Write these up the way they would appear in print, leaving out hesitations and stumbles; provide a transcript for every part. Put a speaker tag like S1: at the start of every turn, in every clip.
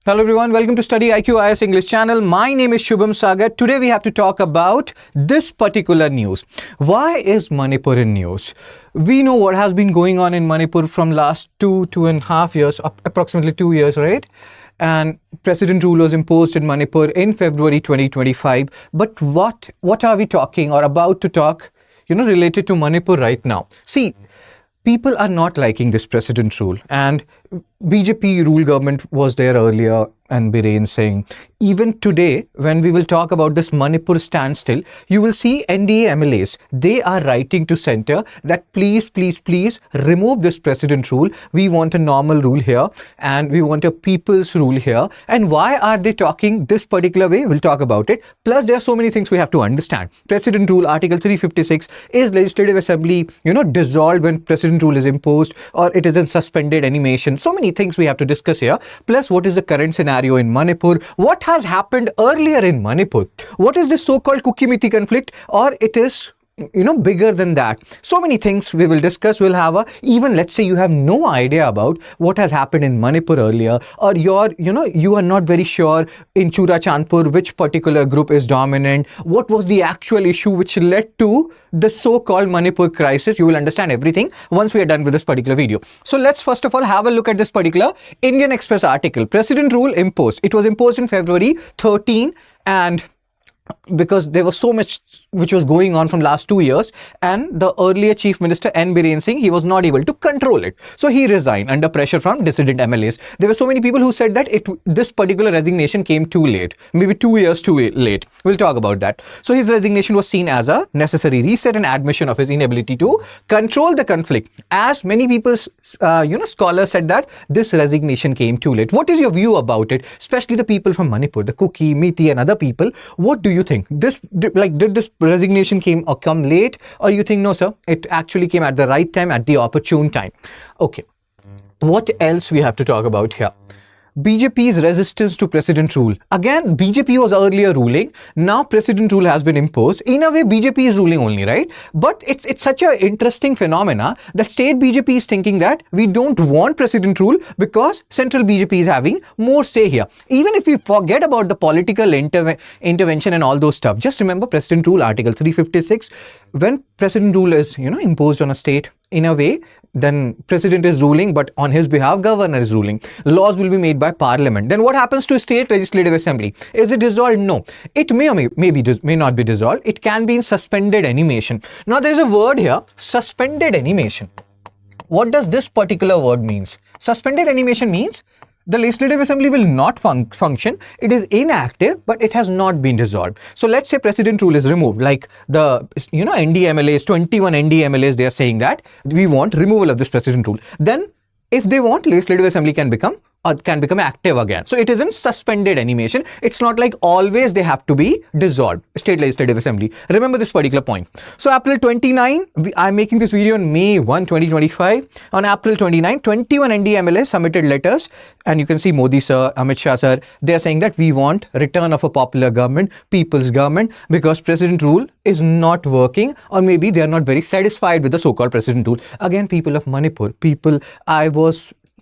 S1: Hello everyone, welcome to StudyIQ IAS English channel. My name is Shubham Sagar. Today we have to talk about this particular news. Why is Manipur in news? We know what has been going on in Manipur from last two and a half years, approximately 2 years, right? And president rule was imposed in Manipur in February 2025. But what are we talking or about to talk, related to Manipur right now? See, people are not liking this president rule, and BJP rule government was there earlier, and Biren Singh. Even today, when we will talk about this Manipur standstill, you will see NDA MLAs. They are writing to center that please remove this president rule. We want a normal rule here, and we want a people's rule here. And why are they talking this particular way? We'll talk about it. Plus, there are so many things we have to understand. President rule, Article 356, is Legislative Assembly, dissolved when president rule is imposed, or it is in suspended animation. So many things we have to discuss here. Plus, what is the current scenario in Manipur? What has happened earlier in Manipur? What is this so-called Cookie Miti conflict, or it is bigger than that? So many things we will discuss. We'll have even let's say you have no idea about what has happened in Manipur earlier, or you are not very sure in Chura Chandpur which particular group is dominant, what was the actual issue which led to the so-called Manipur crisis. You will understand everything once we are done with this particular video. So let's first of all have a look at this particular Indian Express article. President rule imposed. It was imposed in February 13, and because there was so much which was going on from last 2 years, and the earlier Chief Minister N. Biren Singh, he was not able to control it. So he resigned under pressure from dissident MLAs. There were so many people who said that this particular resignation came too late, maybe 2 years too late. We'll talk about that. So his resignation was seen as a necessary reset and admission of his inability to control the conflict. As many people, scholars said that this resignation came too late. What is your view about it? Especially the people from Manipur, the Kuki, Miti and other people. What do you think? Did this resignation come late, or you think no sir, it actually came at the right time, at the opportune time? Okay, what else we have to talk about here? BJP's resistance to president rule. Again, BJP was earlier ruling. Now president rule has been imposed. In a way, BJP is ruling only, right? But it's such an interesting phenomena that state BJP is thinking that we don't want president rule because central BJP is having more say here. Even if we forget about the political intervention and all those stuff, just remember president rule, Article 356. When president rule is, imposed on a state, in a way, then president is ruling, but on his behalf, governor is ruling. Laws will be made by parliament. Then what happens to state legislative assembly? Is it dissolved? No. It may not be dissolved. It can be in suspended animation. Now there's a word here, suspended animation. What does this particular word means? Suspended animation means the legislative assembly will not function. It is inactive, but it has not been dissolved. So let's say president rule is removed, like the NDMLAs, 21 NDMLAs, they are saying that we want removal of this president rule. Then if they want, legislative assembly can become active again. So it is in suspended animation. It's not like always they have to be dissolved, state legislative assembly. Remember this particular point. So April 29, I'm making this video on May 1, 2025. On April 29, 21 NDMLA submitted letters, and you can see Modi sir, Amit Shah sir, they are saying that we want return of a popular government, people's government, because president rule is not working, or maybe they are not very satisfied with the so-called president rule. Again, people of Manipur,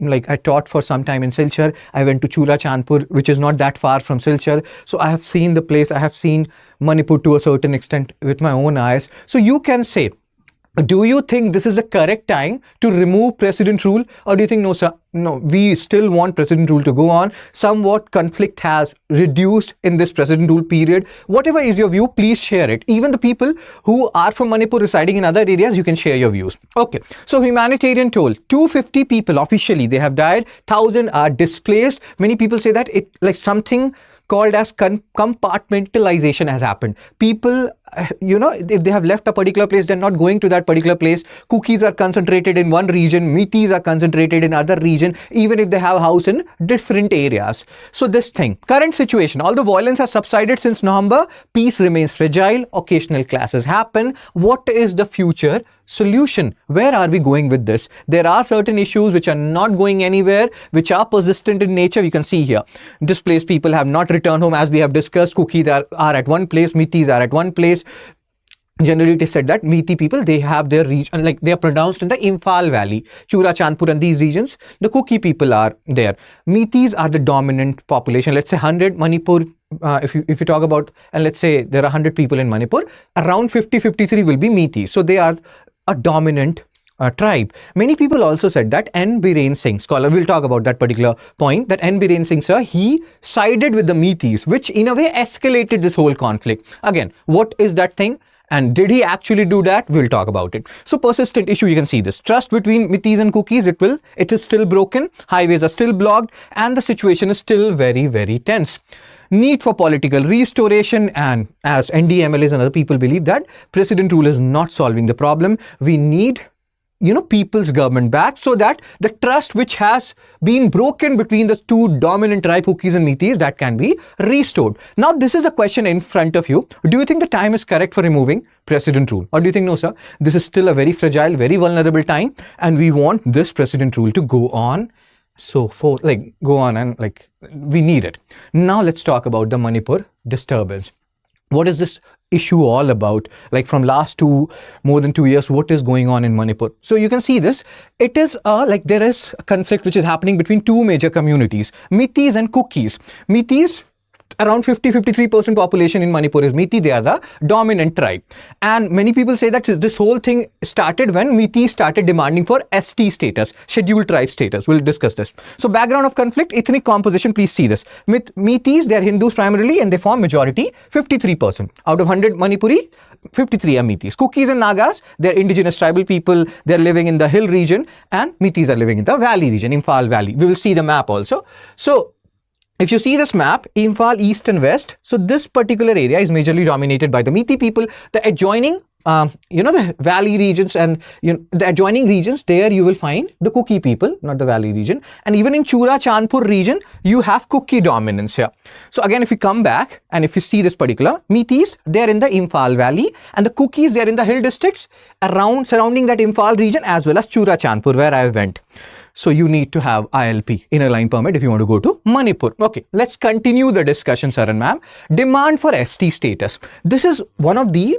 S1: I taught for some time in Silchar. I went to Chura Chandpur, which is not that far from Silchar. So I have seen the place. I have seen Manipur to a certain extent with my own eyes. So you can say, do you think this is the correct time to remove president rule, or do you think no sir, no, we still want president rule to go on? Somewhat conflict has reduced in this president rule period. Whatever is your view, please share it. Even the people who are from Manipur residing in other areas, you can share your views. Okay, so humanitarian toll, 250 people officially they have died, 1,000 are displaced. Many people say that it like something called as compartmentalization has happened. People, if they have left a particular place, they're not going to that particular place. Cookies are concentrated in one region, meaties are concentrated in other region, even if they have a house in different areas. So this thing, current situation, although violence has subsided since November, peace remains fragile, occasional clashes happen. What is the future solution? Where are we going with this? There are certain issues which are not going anywhere, which are persistent in nature. You can see here, displaced people have not returned home, as we have discussed. Cookies are at one place, meaties are at one place. generally it is said that Meeti people, they have their region, like they are pronounced in the Imphal Valley, Chura Chandpur and these regions. The Kuki people are there. Meetis are the dominant population. Let's say 100 Manipur, if you talk about, and let's say there are 100 people in Manipur, around 53 will be Meetis. So they are a dominant tribe. Many people also said that N. Biren Singh, scholar, we'll talk about that particular point, that N. Biren Singh, sir, he sided with the Meetis, which in a way escalated this whole conflict. Again, what is that thing? And did he actually do that? We'll talk about it. So persistent issue, you can see this. Trust between Meetis and Kukis, it is still broken. Highways are still blocked and the situation is still very, very tense. Need for political restoration, and as NDMLAs and other people believe that president rule is not solving the problem. We need people's government back so that the trust which has been broken between the two dominant tribe, Kukis and Meetis, that can be restored. Now, this is a question in front of you. Do you think the time is correct for removing president rule? Or do you think, no, sir, this is still a very fragile, very vulnerable time and we want this president rule to go on? So forth, like go on and like we need it. Now, let's talk about the Manipur disturbance. What is this issue all about? Like from last more than 2 years, what is going on in Manipur? So you can see this. It is like there is a conflict which is happening between two major communities, Meetis and Kukis. Meetis, around 53% population in Manipur is Meeti. They are the dominant tribe. And many people say that this whole thing started when Meeti started demanding for ST status, scheduled tribe status. We'll discuss this. So background of conflict, ethnic composition, please see this. Meetis, they are Hindus primarily and they form majority, 53%. Out of 100 Manipuri, 53 are Meetis. Kukis and Nagas, they are indigenous tribal people. They are living in the hill region and Meetis are living in the valley region, Imphal Valley. We will see the map also. So if you see this map, Imphal East and West, so this particular area is majorly dominated by the Meeti people. The adjoining, the valley regions and the adjoining regions, there you will find the Kuki people, not the valley region. And even in Chura Chandpur region, you have Kuki dominance here. So again, if you come back and if you see this particular, Meetis, they are in the Imphal Valley and the Kukis, they are in the hill districts surrounding that Imphal region as well as Chura Chandpur where I went. So you need to have ILP, inner line permit, if you want to go to Manipur. Okay, let's continue the discussion, sir and ma'am. Demand for ST status. This is one of the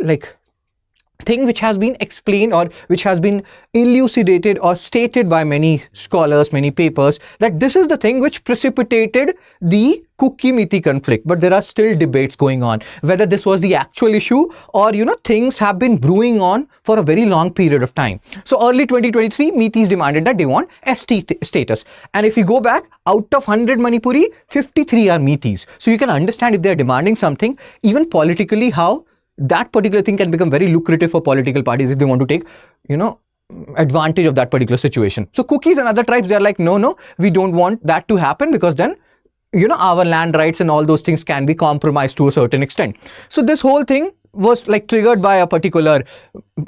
S1: thing which has been explained or which has been elucidated or stated by many scholars, many papers, that this is the thing which precipitated the Kuki-Meeti conflict. But there are still debates going on whether this was the actual issue or things have been brewing on for a very long period of time. So early 2023, Meetis demanded that they want ST status. And if you go back, out of 100 Manipuri, 53 are Meetis. So you can understand if they are demanding something, even politically, how that particular thing can become very lucrative for political parties if they want to take, advantage of that particular situation. So Kukis and other tribes, they're like, no, we don't want that to happen because then, our land rights and all those things can be compromised to a certain extent. So this whole thing was triggered by a particular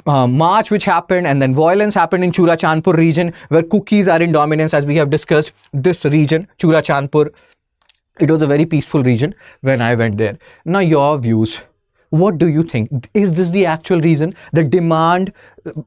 S1: march which happened, and then violence happened in Chura Chandpur region where Kukis are in dominance, as we have discussed. This region, Chura Chandpur, it was a very peaceful region when I went there. Now your views. What do you think? Is this the actual reason? The demand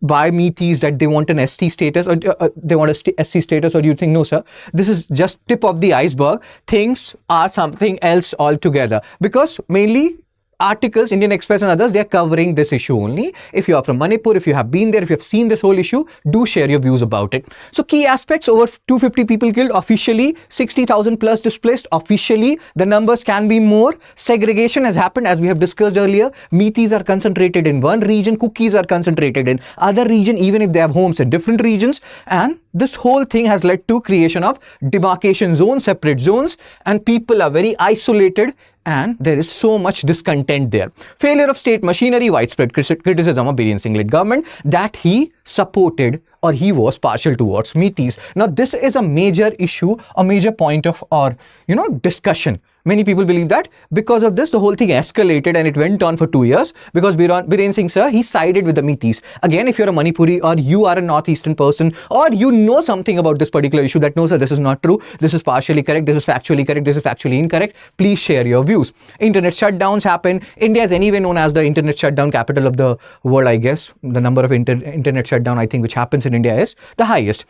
S1: by Meetis that they want an ST status or they want a SC status, or do you think, no, sir, this is just tip of the iceberg? Things are something else altogether. Because mainly articles, Indian Express and others, they are covering this issue only. If you are from Manipur, if you have been there, if you have seen this whole issue, do share your views about it. So key aspects: over 250 people killed officially, 60,000 plus displaced officially. The numbers can be more. Segregation has happened, as we have discussed earlier. Meetis are concentrated in one region, Kukis are concentrated in other region, even if they have homes in different regions. And this whole thing has led to creation of demarcation zones, separate zones, and people are very isolated. And there is so much discontent there. Failure of state machinery, widespread criticism of Biren Singh-led government that he supported or he was partial towards Meetis. Now this is a major issue, a major point of our discussion. Many people believe that because of this, the whole thing escalated and it went on for 2 years because Biren Singh, sir, he sided with the Meetis. Again, if you're a Manipuri or you are a northeastern person or you know something about this particular issue that, no, sir, this is not true, this is partially correct, this is factually correct, this is factually incorrect, please share your views. Internet shutdowns happen. India is anyway known as the internet shutdown capital of the world, I guess. The number of internet shutdown, I think, which happens in India is the highest.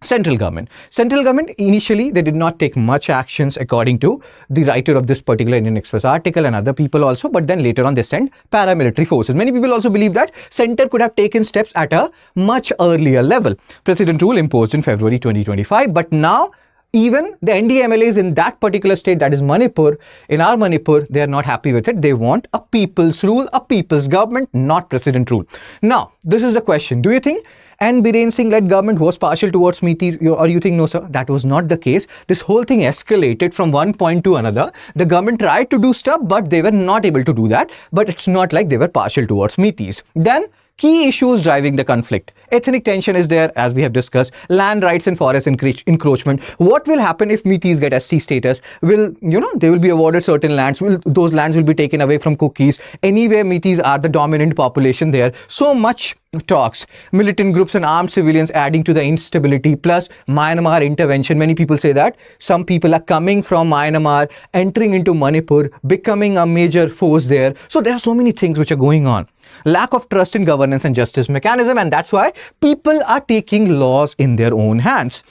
S1: Central government. Central government, initially, they did not take much actions according to the writer of this particular Indian Express article and other people also, but then later on they sent paramilitary forces. Many people also believe that center could have taken steps at a much earlier level. President rule imposed in February 2025, but now even the NDMLAs in that particular state, that is Manipur, in our Manipur, they are not happy with it. They want a people's rule, a people's government, not president rule. Now, this is the question. Do you think and Biren Singh led government was partial towards Meeties, or you think no sir, that was not the case? This whole thing escalated from one point to another. The government tried to do stuff, but they were not able to do that. But it's not like they were partial towards Meeties. Then key issues driving the conflict. Ethnic tension is there, as we have discussed. Land rights and forest encroachment. What will happen if Meeties get SC status? Will, they will be awarded certain lands. Those lands will be taken away from Cookies. Anyway, Meeties are the dominant population there. So much talks. Militant groups and armed civilians adding to the instability, plus Myanmar intervention. Many people say that some people are coming from Myanmar, entering into Manipur, becoming a major force there. So there are so many things which are going on. Lack of trust in governance and justice mechanism, and that's why people are taking laws in their own hands.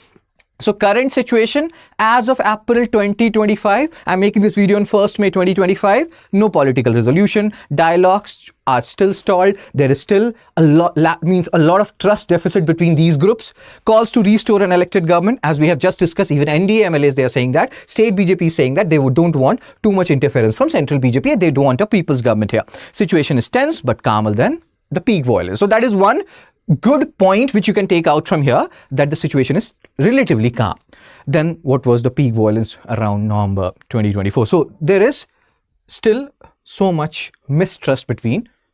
S1: So current situation as of April 2025, I'm making this video on 1st May 2025, no political resolution, dialogues are still stalled, there is still a lot of trust deficit between these groups. Calls to restore an elected government, as we have just discussed, even NDMLAs, they are saying that, state BJP is saying that they don't want too much interference from central BJP and they don't want a people's government here. Situation is tense but calmer than the peak violence. So that is one good point which you can take out from here, that the situation is relatively calm. Then what was the peak violence around November 2024? So there is still so much mistrust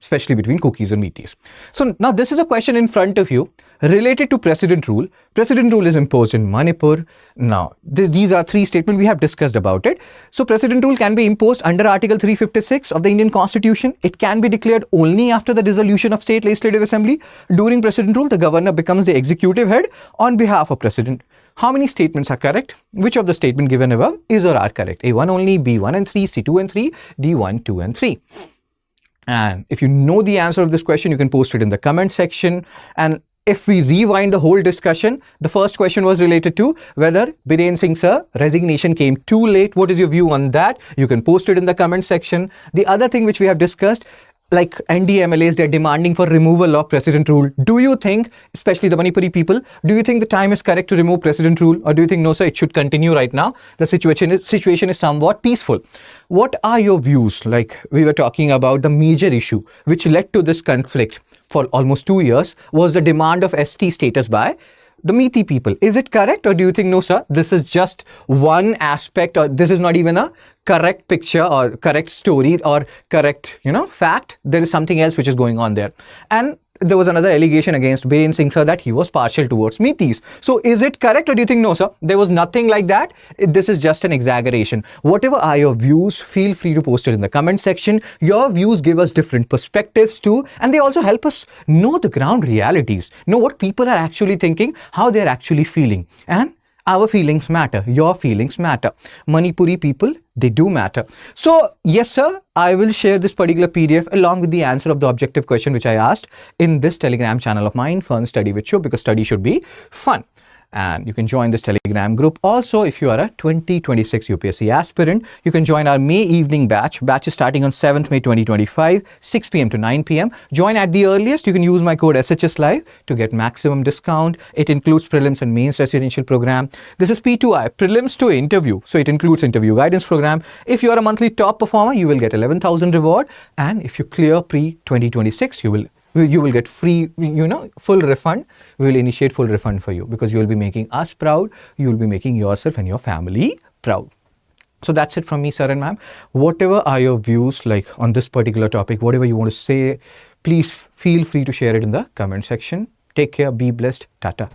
S1: especially between Cookies and Meeties. So now this is a question in front of you related to president rule. President rule is imposed in Manipur. Now, these are three statements we have discussed about it. So president rule can be imposed under Article 356 of the Indian Constitution. It can be declared only after the dissolution of State Legislative Assembly. During president rule, the governor becomes the executive head on behalf of president. How many statements are correct? Which of the statement given above is or are correct? A1 only, B1 and 3, C2 and 3, D1, 2 and 3. And if you know the answer of this question, you can post it in the comment section. And if we rewind the whole discussion, the first question was related to whether Biren Singh sir resignation came too late. What is your view on that? You can post it in the comment section. The other thing which we have discussed, like NDMLAs, they're demanding for removal of president rule. Do you think, especially the Manipuri people, do you think the time is correct to remove president rule, or do you think no sir, it should continue right now? The situation is somewhat peaceful. What are your views? Like we were talking about, the major issue which led to this conflict for almost 2 years was the demand of ST status by the Meetie people. Is it correct, or do you think no sir, this is just one aspect, or this is not even a correct picture or correct story or correct fact? There is something else which is going on there. And there was another allegation against Biren Singh sir that he was partial towards Meeties. So is it correct, or do you think no sir, there was nothing like that? This is just an exaggeration. Whatever are your views, feel free to post it in the comment section. Your views give us different perspectives too, and they also help us know the ground realities, know what people are actually thinking, how they're actually feeling. And our feelings matter. Your feelings matter. Manipuri people, they do matter. So yes sir, I will share this particular PDF along with the answer of the objective question which I asked in this Telegram channel of mine, Fun Study with Shub, because study should be fun. And you can join this Telegram group. Also, if you are a 2026 UPSC aspirant, you can join our May evening batch. Batch is starting on 7th May 2025, 6 p.m. to 9 p.m. Join at the earliest. You can use my code SHS Live to get maximum discount. It includes Prelims and Mains Residential Program. This is P2I, Prelims to Interview. So it includes interview guidance program. If you are a monthly top performer, you will get 11,000 reward. And if you clear pre-2026, you will get free, full refund. We will initiate full refund for you, because you will be making us proud. You will be making yourself and your family proud. So that's it from me, sir and ma'am. Whatever are your views like on this particular topic, whatever you want to say, please feel free to share it in the comment section. Take care, be blessed, tata.